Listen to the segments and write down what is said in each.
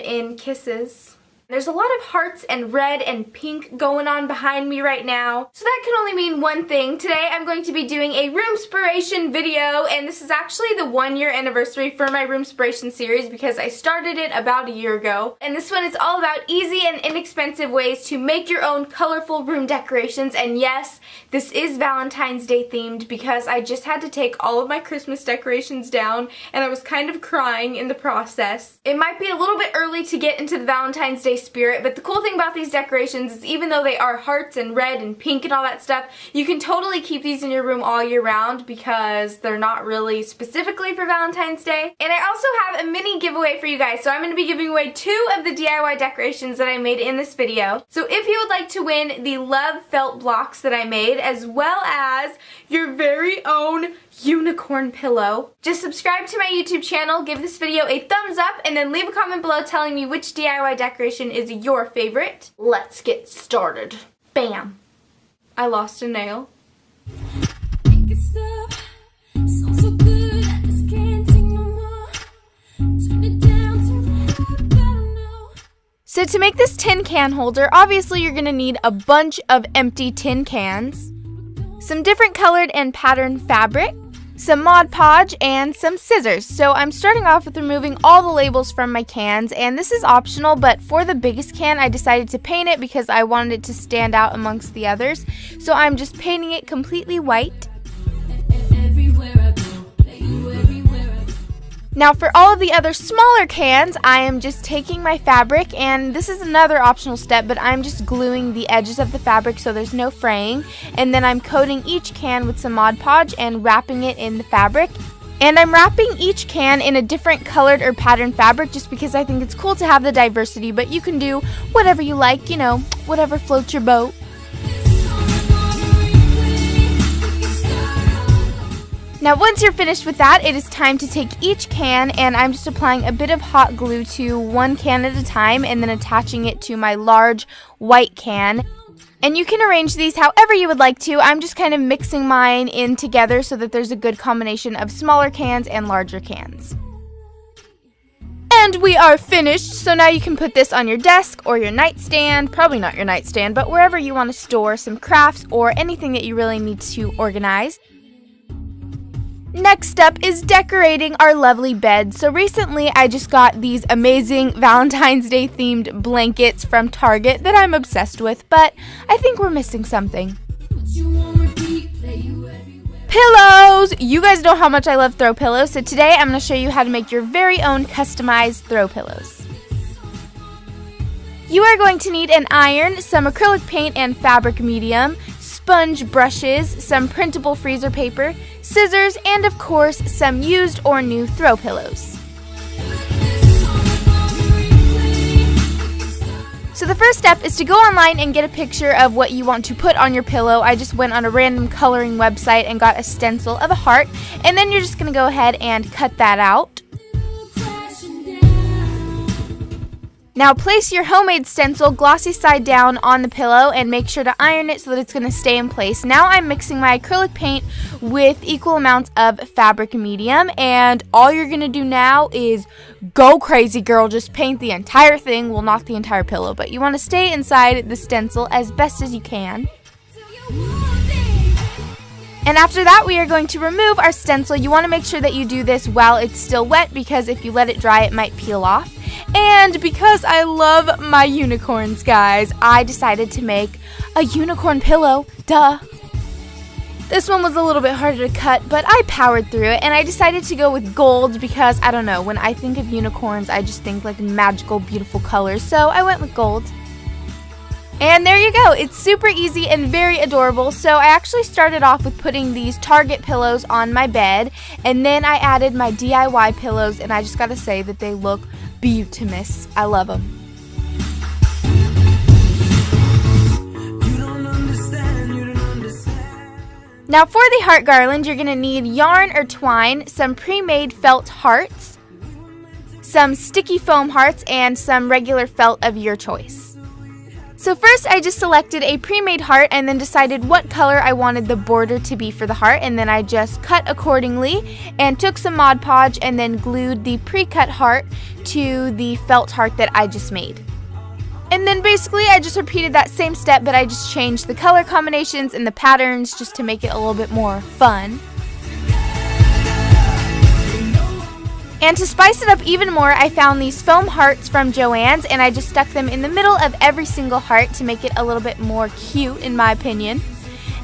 in kisses. There's a lot of hearts and red and pink going on behind me right now. So that can only mean one thing. Today I'm going to be doing a roomspiration video, and this is actually the 1-year anniversary for my roomspiration series because I started it about a year ago. And this one is all about easy and inexpensive ways to make your own colorful room decorations. And yes, this is Valentine's Day themed because I just had to take all of my Christmas decorations down and I was kind of crying in the process. It might be a little bit early to get into the Valentine's Day spirit, but the cool thing about these decorations is even though they are hearts and red and pink and all that stuff, you can totally keep these in your room all year round because they're not really specifically for Valentine's Day. And I also have a mini giveaway for you guys, so I'm going to be giving away 2 of the DIY decorations that I made in this video. So if you would like to win the Love Felt blocks that I made, as well as your very own unicorn pillow, just subscribe to my YouTube channel, give this video a thumbs up, and then leave a comment below telling me which DIY decoration is your favorite. Let's get started. Bam! I lost a nail. So to make this tin can holder, obviously you're going to need a bunch of empty tin cans, some different colored and patterned fabric, some Mod Podge, and some scissors. So I'm starting off with removing all the labels from my cans, and this is optional, but for the biggest can I decided to paint it because I wanted it to stand out amongst the others. So I'm just painting it completely white. Now for all of the other smaller cans, I am just taking my fabric, and this is another optional step, but I'm just gluing the edges of the fabric so there's no fraying, and then I'm coating each can with some Mod Podge and wrapping it in the fabric. And I'm wrapping each can in a different colored or patterned fabric just because I think it's cool to have the diversity, but you can do whatever you like, you know, whatever floats your boat. Now once you're finished with that, it is time to take each can, and I'm just applying a bit of hot glue to one can at a time and then attaching it to my large white can. And you can arrange these however you would like to. I'm just kind of mixing mine in together so that there's a good combination of smaller cans and larger cans. And we are finished, so now you can put this on your desk or your nightstand, probably not your nightstand, but wherever you want to store some crafts or anything that you really need to organize. Next up is decorating our lovely bed. So recently I just got these amazing Valentine's Day themed blankets from Target that I'm obsessed with, but I think we're missing something. Pillows! You guys know how much I love throw pillows, so today I'm going to show you how to make your very own customized throw pillows. You are going to need an iron, some acrylic paint and fabric medium, sponge brushes, some printable freezer paper, scissors, and of course some used or new throw pillows. So the first step is to go online and get a picture of what you want to put on your pillow. I just went on a random coloring website and got a stencil of a heart, and then you're just going to go ahead and cut that out. Now place your homemade stencil glossy side down on the pillow and make sure to iron it so that it's going to stay in place. Now I'm mixing my acrylic paint with equal amounts of fabric medium, and all you're going to do now is go crazy, girl. Just paint the entire thing. Well, not the entire pillow, but you want to stay inside the stencil as best as you can. And after that, we are going to remove our stencil. You want to make sure that you do this while it's still wet because if you let it dry, it might peel off. And because I love my unicorns, guys, I decided to make a unicorn pillow. Duh. This one was a little bit harder to cut, but I powered through it, and I decided to go with gold because, I don't know, when I think of unicorns, I just think like magical, beautiful colors, so I went with gold. And there you go. It's super easy and very adorable. So I actually started off with putting these Target pillows on my bed, and then I added my DIY pillows, and I just gotta say that they look beautimous. I love them. Now for the heart garland, you're gonna need yarn or twine, some pre-made felt hearts, some sticky foam hearts, and some regular felt of your choice. So first I just selected a pre-made heart and then decided what color I wanted the border to be for the heart, and then I just cut accordingly and took some Mod Podge and then glued the pre-cut heart to the felt heart that I just made. And then basically I just repeated that same step, but I just changed the color combinations and the patterns just to make it a little bit more fun. And to spice it up even more, I found these foam hearts from Joann's and I just stuck them in the middle of every single heart to make it a little bit more cute in my opinion.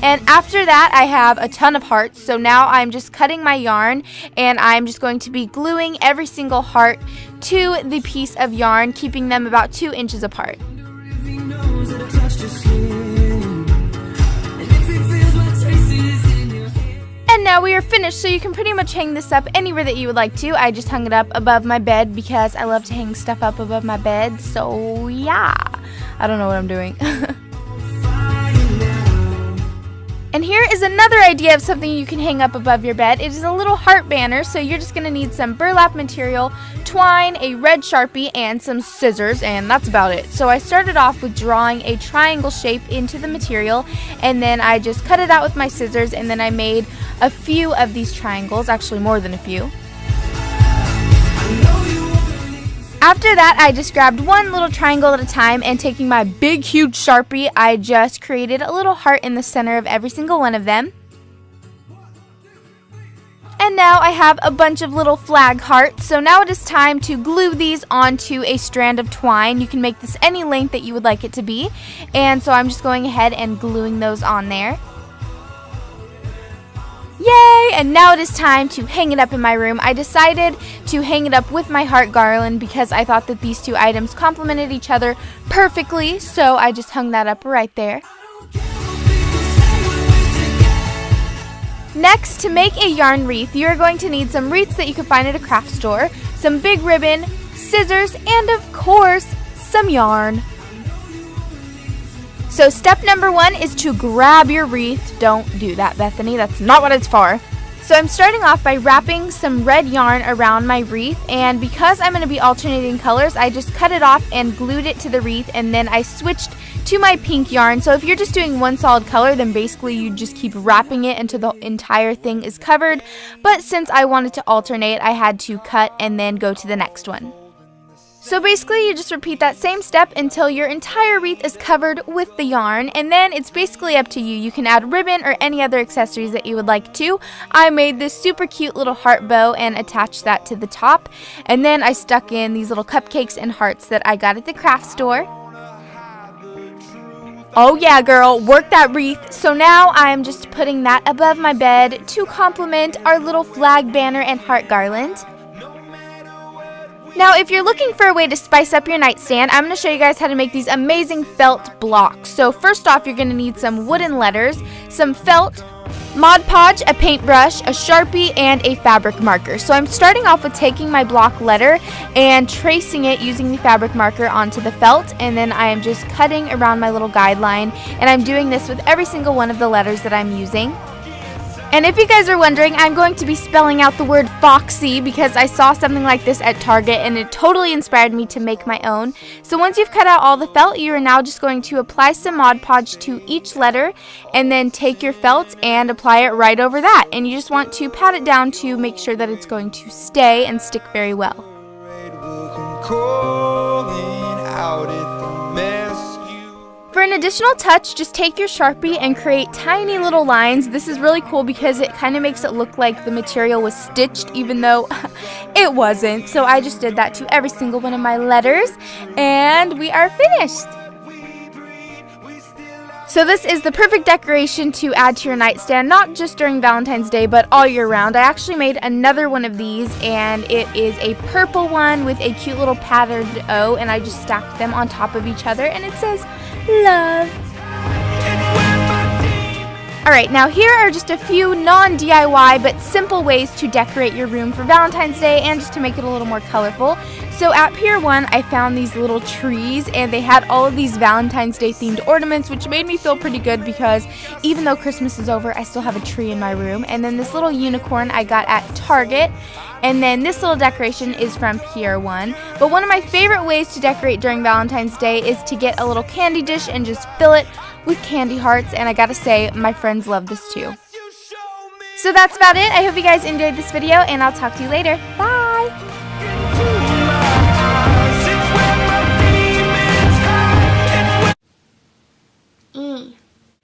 And after that I have a ton of hearts, so now I'm just cutting my yarn and I'm just going to be gluing every single heart to the piece of yarn, keeping them about 2 inches apart. And now we are finished, so you can pretty much hang this up anywhere that you would like to. I just hung it up above my bed because I love to hang stuff up above my bed, so yeah. I don't know what I'm doing. And here is another idea of something you can hang up above your bed. It is a little heart banner, so you're just going to need some burlap material, twine, a red Sharpie, and some scissors, and that's about it. So I started off with drawing a triangle shape into the material, and then I just cut it out with my scissors, and then I made a few of these triangles, actually more than a few. After that, I just grabbed one little triangle at a time, and taking my big, huge Sharpie, I just created a little heart in the center of every single one of them. And now I have a bunch of little flag hearts, so now it is time to glue these onto a strand of twine. You can make this any length that you would like it to be, and so I'm just going ahead and gluing those on there. Yay! And now it is time to hang it up in my room. I decided to hang it up with my heart garland because I thought that these two items complemented each other perfectly, so I just hung that up right there. Next, to make a yarn wreath, you are going to need some wreaths that you can find at a craft store, some big ribbon, scissors, and of course, some yarn. So step number 1 is to grab your wreath. Don't do that, Bethany. That's not what it's for. So I'm starting off by wrapping some red yarn around my wreath, and because I'm going to be alternating colors, I just cut it off and glued it to the wreath, and then I switched to my pink yarn. So if you're just doing one solid color, then basically you just keep wrapping it until the entire thing is covered. But since I wanted to alternate, I had to cut and then go to the next one. So basically you just repeat that same step until your entire wreath is covered with the yarn, and then it's basically up to you. You can add ribbon or any other accessories that you would like to. I made this super cute little heart bow and attached that to the top, and then I stuck in these little cupcakes and hearts that I got at the craft store. Oh yeah, girl, work that wreath. So now I'm just putting that above my bed to complement our little flag banner and heart garland. Now, if you're looking for a way to spice up your nightstand, I'm going to show you guys how to make these amazing felt blocks. So first off, you're going to need some wooden letters, some felt, Mod Podge, a paintbrush, a Sharpie, and a fabric marker. So I'm starting off with taking my block letter and tracing it using the fabric marker onto the felt, and then I am just cutting around my little guideline, and I'm doing this with every single one of the letters that I'm using. And if you guys are wondering, I'm going to be spelling out the word Foxy because I saw something like this at Target and it totally inspired me to make my own. So once you've cut out all the felt, you are now just going to apply some Mod Podge to each letter and then take your felt and apply it right over that. And you just want to pat it down to make sure that it's going to stay and stick very well. For an additional touch, just take your Sharpie and create tiny little lines. This is really cool because it kind of makes it look like the material was stitched, even though it wasn't. So I just did that to every single one of my letters, and we are finished. So this is the perfect decoration to add to your nightstand, not just during Valentine's Day, but all year round. I actually made another one of these, and it is a purple one with a cute little patterned O, and I just stacked them on top of each other, and it says, love. Alright, now here are just a few non-DIY but simple ways to decorate your room for Valentine's Day and just to make it a little more colorful. So at Pier 1, I found these little trees, and they had all of these Valentine's Day themed ornaments, which made me feel pretty good because even though Christmas is over, I still have a tree in my room. And then this little unicorn I got at Target. And then this little decoration is from Pier 1. But one of my favorite ways to decorate during Valentine's Day is to get a little candy dish and just fill it with candy hearts. And I gotta say, my friends love this too. So that's about it. I hope you guys enjoyed this video, and I'll talk to you later. Bye!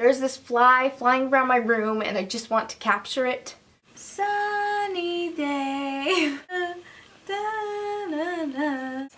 There's this fly flying around my room, and I just want to capture it. Sunny day. Da, da, da.